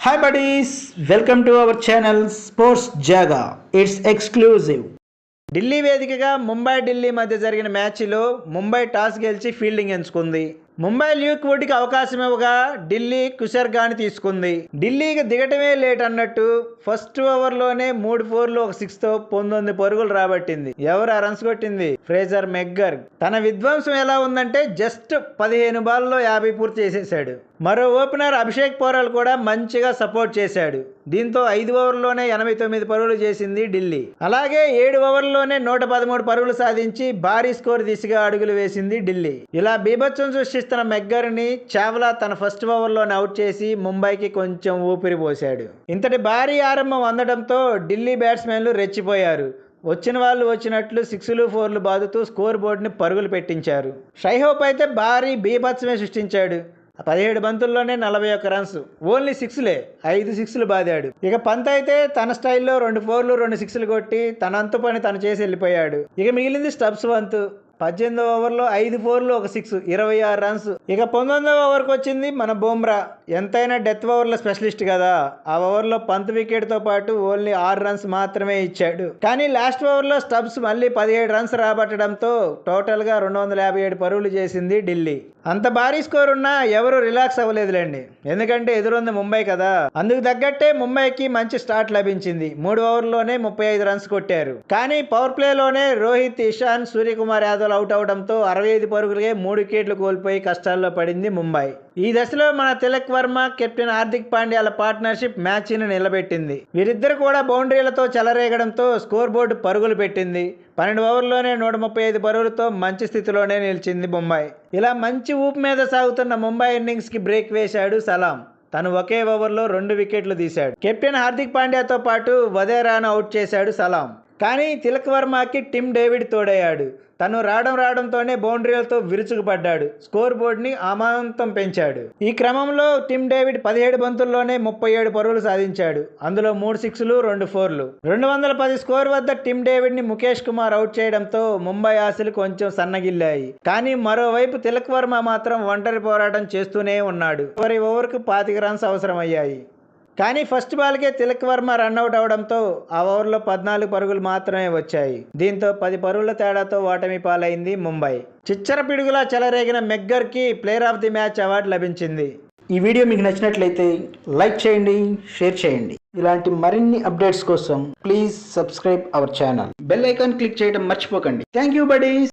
Hi buddies, welcome to our channel Sports Jaga. It's exclusive. Delhi వేదికగా ఢిల్లీ మధ్య జరిగిన మ్యాచ్లో ముంబై టాస్ గెలిచి ఫీల్డింగ్ ఎంచుకుంది. ముంబై ల్యూక్ వుడ్కి అవకాశం ఇవ్వగా ఢిల్లీ కుషర్గాని తీసుకుంది. ఢిల్లీకి దిగటమే లేట్ అన్నట్టు ఫస్ట్ ఓవర్లోనే 3 4లు 1 6తో 19 పరుగులు రాబట్టింది. ఎవరు ఆ రన్స్ కొట్టింది? Fraser McGurk. తన విధ్వంసం ఎలా ఉందంటే జస్ట్ 15 బాల్లో 50 పూర్తి చేసేశాడు. మరో ఓపెనర్ అభిషేక్ పోరాల్ కూడా మంచిగా సపోర్ట్ చేశాడు. దీంతో 5 ఓవర్లోనే 89 పరుగులు చేసింది ఢిల్లీ. అలాగే 7 ఓవర్లోనే 113 పరుగులు సాధించి భారీ స్కోర్ దిశగా అడుగులు వేసింది ఢిల్లీ. ఇలా బీభత్సం సృష్టిస్తున్న మెగ్గర్ని చావ్లా తన ఫస్ట్ ఓవర్లోనే అవుట్ చేసి ముంబైకి కొంచెం ఊపిరి పోశాడు. ఇంతటి భారీ ఆరంభం అందడంతో ఢిల్లీ బ్యాట్స్మెన్లు రెచ్చిపోయారు. వచ్చిన వాళ్ళు వచ్చినట్లు 6లు 4లు బాదుతూ స్కోర్ బోర్డుని పరుగులు పెట్టించారు. షైహోప్ అయితే భారీ బీభత్సమే సృష్టించాడు. 17 బంతుల్లోనే 41 రన్స్, ఓన్లీ 6లే, 5 6లు బాదాడు. ఇక పంత్ అయితే తన స్టైల్లో 2 4లు 2 6లు కొట్టి తన అంతు పని తను చేసి వెళ్ళిపోయాడు. ఇక మిగిలింది స్టబ్స్ వంతు. 18వ ఓవర్లో 5 4లు 1 6, 26 రన్స్. ఇక 19వ ఓవర్కి వచ్చింది మన బుమ్రా. ఎంతైనా డెత్ ఓవర్ల స్పెషలిస్ట్ కదా. ఆ ఓవర్లో పంత్ వికెట్తో పాటు ఓన్లీ 6 రన్స్ మాత్రమే ఇచ్చాడు. కానీ లాస్ట్ ఓవర్లో స్టబ్స్ మళ్ళీ 17 రన్స్ రాబట్టడంతో టోటల్గా 257 పరుగులు చేసింది ఢిల్లీ. అంత భారీ స్కోర్ ఉన్నా ఎవరు రిలాక్స్ అవ్వలేదులేండి. ఎందుకంటే ఎదురుంది ముంబై కదా. అందుకు తగ్గట్టే ముంబైకి మంచి స్టార్ట్ లభించింది. 3 ఓవర్లోనే 35 రన్స్ కొట్టారు. కానీ పవర్ ప్లేలోనే రోహిత్, ఇషాన్, సూర్యకుమార్ యాదవ్ అవుట్ అవడంతో 65 పరుగులకే 3 వికెట్లు కోల్పోయి కష్టాల్లో పడింది ముంబై. ఈ దశలో మన తిలక్ వర్మ, కెప్టెన్ హార్దిక్ పాండ్యాల పార్ట్నర్షిప్ మ్యాచ్ని నిలబెట్టింది. వీరిద్దరు కూడా బౌండరీలతో చెలరేగడంతో స్కోర్ బోర్డు పరుగులు పెట్టింది. 12 ఓవర్లోనే 135 పరుగులతో మంచి స్థితిలోనే నిలిచింది ముంబై. ఇలా మంచి ఊపు మీద సాగుతున్న ముంబై ఇన్నింగ్స్కి బ్రేక్ వేశాడు సలాం. తను ఒకే ఓవర్లో 2 వికెట్లు తీశాడు. కెప్టెన్ హార్దిక్ పాండ్యాతో పాటు వదేరాను అవుట్ చేశాడు సలాం. కానీ తిలక్ వర్మకి టిమ్ డేవిడ్ తోడయ్యాడు. తను రావడంతోనే బౌండరీలతో విరుచుకుపడ్డాడు. స్కోర్ బోర్డుని అమాంతం పెంచాడు. ఈ క్రమంలో టిమ్ డేవిడ్ 17 బంతుల్లోనే 37 పరుగులు సాధించాడు. అందులో 3 6లు 2 4లు. 210 స్కోర్ వద్ద టిమ్ డేవిడ్ని ముఖేష్ కుమార్ అవుట్ చేయడంతో ముంబై ఆశలు కొంచెం సన్నగిల్లాయి. కానీ మరోవైపు తిలక్ వర్మ మాత్రం ఒంటరి పోరాటం చేస్తూనే ఉన్నాడు. చివరి ఓవర్కు 25 రన్స్ అవసరమయ్యాయి. కానీ ఫస్ట్ బాల్కే తిలక్ వర్మ రన్అట్ అవడంతో ఆ ఓవర్లో 14 పరుగులు మాత్రమే వచ్చాయి. దీంతో 10 పరుగుల తేడాతో ఓటమి పాలైంది ముంబై. చిచ్చర పిడుగులా చెలరేగిన మెగ్గర్కి player of the match award లభించింది. ఈ వీడియో మీకు నచ్చినట్లయితే లైక్ చేయండి, షేర్ చేయండి. ఇలాంటి మరిన్ని అప్డేట్స్ కోసం please subscribe our channel. Bell icon click చేయడం మర్చిపోకండి. Thank you buddies.